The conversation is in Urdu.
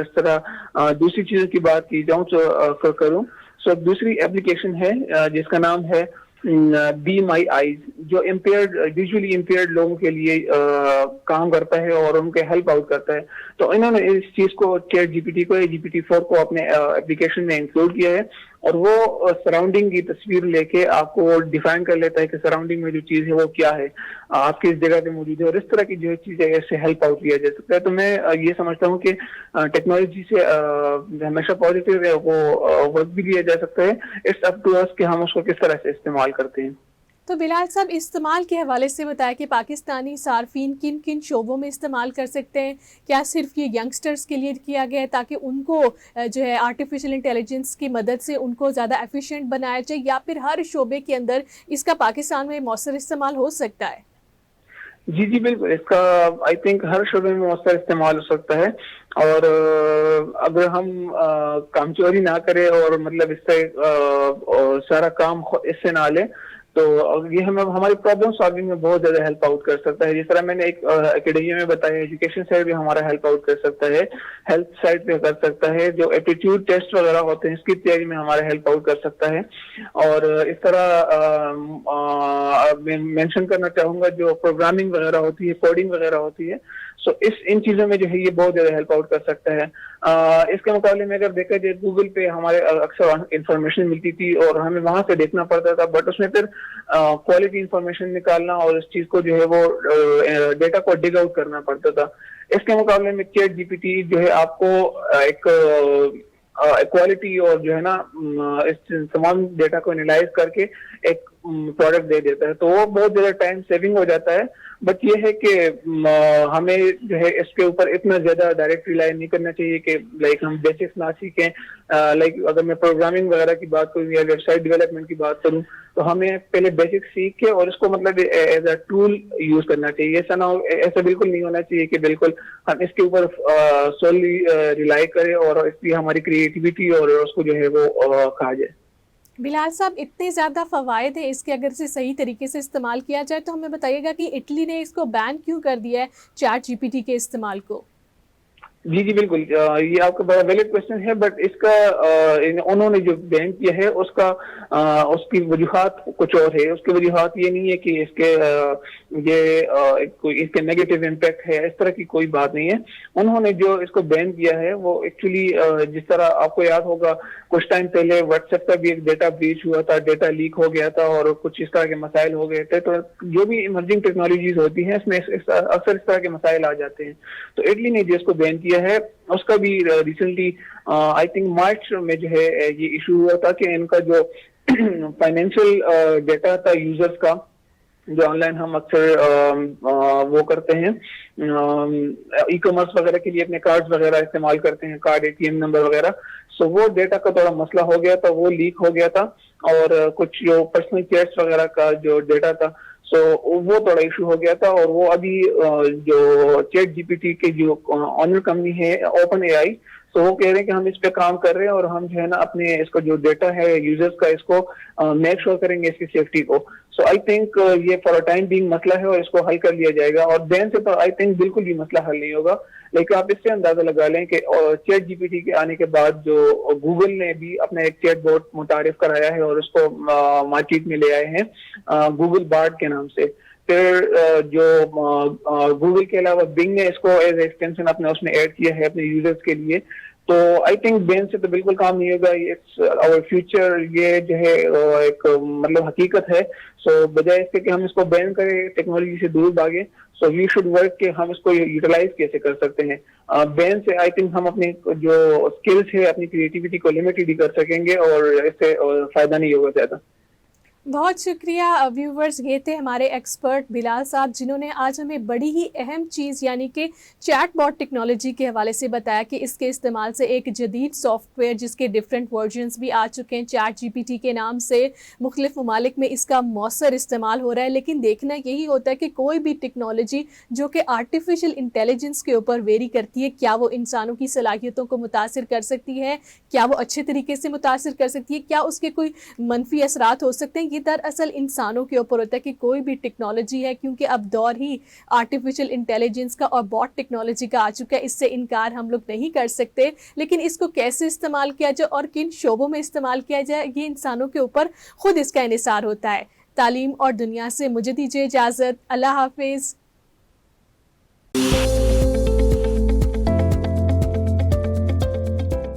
اس طرح دوسری چیزوں کی بات کی جاؤں تو کروں، سو دوسری اپلیکیشن ہے جس کا نام ہے بی مائی آئیز، جو ویژولی امپیئرڈ لوگوں کے لیے کام کرتا ہے اور ان کے ہیلپ آؤٹ کرتا ہے. تو انہوں نے اس چیز کو چیٹ جی پی ٹی کو GPT-4 کو اپنے اپلیکیشن میں انکلوڈ کیا ہے، اور وہ سراؤنڈنگ کی تصویر لے کے آپ کو ڈیفائن کر لیتا ہے کہ سراؤنڈنگ میں جو چیز ہے وہ کیا ہے، آپ کس جگہ پہ موجود ہے، اور اس طرح کی جو چیز ہے اس سے ہیلپ آؤٹ کیا جا سکتا ہے. تو میں یہ سمجھتا ہوں کہ ٹیکنالوجی سے ہمیشہ پازیٹیو ہے وہ ورک بھی لیا جا سکتا ہے. اٹس اپ ٹو اس کہ ہم اس کو کس طرح سے استعمال کرتے ہیں. تو بلال صاحب، استعمال کے حوالے سے بتایا کہ پاکستانی صارفین کن کن شعبوں میں استعمال کر سکتے ہیں؟ کیا صرف یہ ینگسٹرز کے لیے کیا گیا ہے تاکہ ان کو جو ہے آرٹیفیشل انٹیلیجنس کی مدد سے ان کو زیادہ ایفیشینٹ بنایا جائے، یا پھر ہر شعبے کے اندر اس کا پاکستان میں مؤثر استعمال ہو سکتا ہے؟ جی بالکل، اس کا آئی تھنک ہر شعبے میں مؤثر استعمال ہو سکتا ہے. اور اگر ہم کام چوری نہ کریں اور مطلب اس سے سارا کام اس سے نہ لیں تو یہ ہمیں ہماری پرابلم سالونگ میں بہت زیادہ ہیلپ آؤٹ کر سکتا ہے. جس طرح میں نے ایک اکیڈمیا میں بتایا، ایجوکیشن سائڈ بھی ہمارا ہیلپ آؤٹ کر سکتا ہے، ہیلتھ سائڈ پہ کر سکتا ہے، جو ایپٹیٹیوڈ ٹیسٹ وغیرہ ہوتے ہیں اس کی تیاری میں ہمارا ہیلپ آؤٹ کر سکتا ہے. اور اس طرح میں مینشن کرنا چاہوں گا جو پروگرامنگ وغیرہ ہوتی ہے، کوڈنگ وغیرہ ہوتی ہے، سو ان چیزوں میں جو ہے یہ بہت زیادہ ہیلپ آؤٹ کر سکتا ہے. اس کے مقابلے میں اگر دیکھا جائے گوگل پہ ہمارے اکثر انفارمیشن ملتی تھی اور ہمیں وہاں سے دیکھنا پڑتا تھا، بٹ اس میں پھر کوالٹی انفارمیشن نکالنا اور اس چیز کو جو ہے وہ ڈیٹا کو ڈگ آؤٹ کرنا پڑتا تھا. اس کے مقابلے میں چیٹ جی پی ٹی جو ہے آپ کو ایک کوالٹی اور جو ہے نا اس تمام ڈیٹا کو انالائز کر کے ایک پروڈکٹ دے دیتا ہے. تو وہ بہت زیادہ ٹائم سیونگ ہو جاتا ہے. بٹ یہ ہے کہ ہمیں جو ہے اس کے اوپر اتنا زیادہ ڈائریکٹ ریلائی نہیں کرنا چاہیے کہ لائک ہم بیسکس نہ سیکھیں. لائک اگر میں پروگرامنگ وغیرہ کی بات کروں یا ویب سائٹ ڈیولپمنٹ کی بات کروں تو ہمیں پہلے بیسک سیکھ کے اور اس کو مطلب ایز اے ٹول یوز کرنا چاہیے. ایسا بالکل نہیں ہونا چاہیے کہ بالکل ہم اس کے اوپر سوللی ریلائی کریں اور اس کی ہماری کریٹیوٹی اور اس کو جو ہے وہ کہا جائے. بلال صاحب، اتنے زیادہ فوائد ہیں اس کے، اگر اسے صحیح طریقے سے استعمال کیا جائے تو ہمیں بتائیے گا کہ اٹلی نے اس کو بین کیوں کر دیا ہے، چیٹ جی پی ٹی کے استعمال کو؟ جی بالکل، یہ آپ کا بڑا ویلڈ کوشچن ہے. بٹ اس کا انہوں نے جو بین کیا ہے اس کی وجوہات کچھ اور ہے. اس کی وجوہات یہ نہیں ہے کہ اس کے نیگیٹو امپیکٹ ہے، اس طرح کی کوئی بات نہیں ہے. انہوں نے جو اس کو بین کیا ہے وہ ایکچولی جس طرح آپ کو یاد ہوگا کچھ ٹائم پہلے واٹس ایپ کا بھی ایک ڈیٹا بریچ ہوا تھا، ڈیٹا لیک ہو گیا تھا اور کچھ اس طرح کے مسائل ہو گئے تھے. تو جو بھی ایمرجنگ ٹیکنالوجیز ہوتی ہیں اس میں اکثر اس طرح کے مسائل آ جاتے ہیں. تو اٹلی نے جو اس کو بین کیا ہے اس کا بھی ریسنٹلی آئی تھنک مارچ میں جو ہے یہ ایشو ہوا تھا کہ ان کا جو فائنینشیل ڈیٹا تھا یوزرز کا، جو آن لائن ہم اکثر وہ کرتے ہیں ای کامرس وغیرہ کے لیے اپنے کارڈ وغیرہ استعمال کرتے ہیں، کارڈ ATM نمبر وغیرہ، سو وہ ڈیٹا کا تھوڑا مسئلہ ہو گیا تھا، وہ لیک ہو گیا تھا. اور کچھ جو پرسنل چیٹس وغیرہ کا جو ڈیٹا تھا سو وہ تھوڑا ایشو ہو گیا تھا. اور وہ ابھی جو چیٹ جی پی ٹی کے جو آنر کمپنی ہے اوپن اے آئی، تو وہ کہہ رہے ہیں کہ ہم اس پہ کام کر رہے ہیں اور ہم جو ہے نا اپنے اس کا جو ڈیٹا ہے یوزرز کا اس کو میک شور کریں گے اس کی سیفٹی کو. سو آئی تھنک یہ فار ٹائم بینگ مسئلہ ہے اور اس کو حل کر لیا جائے گا. اور بین سے تو آئی تھنک بالکل بھی مسئلہ حل نہیں ہوگا. لیکن آپ اس سے اندازہ لگا لیں کہ چیٹ جی پی ٹی کے آنے کے بعد جو گوگل نے بھی اپنا ایک چیٹ بوٹ متعارف کرایا ہے اور اس کو مارکیٹ میں لے آئے ہیں گوگل بارڈ کے نام سے. پھر جو گوگل کے علاوہ بنگ نے اس کو ایز اے ایکسٹینشن اپنے اس میں ایڈ کیا ہے اپنے یوزرز کے لیے. تو آئی تھنک بین سے تو بالکل کام نہیں ہوگا. اور فیوچر یہ جو ہے ایک مطلب حقیقت ہے. سو بجائے اس کے کہ ہم اس کو بین کریں، ٹیکنالوجی سے دور بھاگیں، سو وی شوڈ ورک کہ ہم اس کو یوٹیلائز کیسے کر سکتے ہیں. بین سے آئی تھنک ہم اپنی جو اسکلس ہے اپنی کریٹیوٹی کو لمیٹڈ ہی کر سکیں گے اور اس سے فائدہ نہیں ہوگا زیادہ. بہت شکریہ ویورز، یہ تھے ہمارے ایکسپرٹ بلال صاحب جنہوں نے آج ہمیں بڑی ہی اہم چیز یعنی کہ چیٹ باٹ ٹیکنالوجی کے حوالے سے بتایا کہ اس کے استعمال سے ایک جدید سافٹ ویئر جس کے ڈیفرنٹ ورژنز بھی آ چکے ہیں چیٹ جی پی ٹی کے نام سے مختلف ممالک میں اس کا مؤثر استعمال ہو رہا ہے. لیکن دیکھنا یہی ہوتا ہے کہ کوئی بھی ٹیکنالوجی جو کہ آرٹیفیشل انٹیلیجنس کے اوپر ویری کرتی ہے، کیا وہ انسانوں کی صلاحیتوں کو متاثر کر سکتی ہے، کیا وہ اچھے طریقے سے متاثر کر سکتی ہے، کیا اس کے کوئی منفی اثرات ہو سکتے ہیں، یہ دراصل انسانوں کے اوپر ہوتا ہے کہ کوئی بھی ٹیکنالوجی ہے، کیونکہ اب دور ہی آرٹیفیشل انٹیلیجنس کا اور باٹ ٹیکنالوجی کا آ چکا ہے، اس سے انکار ہم لوگ نہیں کر سکتے، لیکن اس کو کیسے استعمال کیا جائے اور کن شعبوں میں استعمال کیا جائے یہ انسانوں کے اوپر خود اس کا انحصار ہوتا ہے۔ تعلیم اور دنیا سے مجھے دیجیے اجازت، اللہ حافظ۔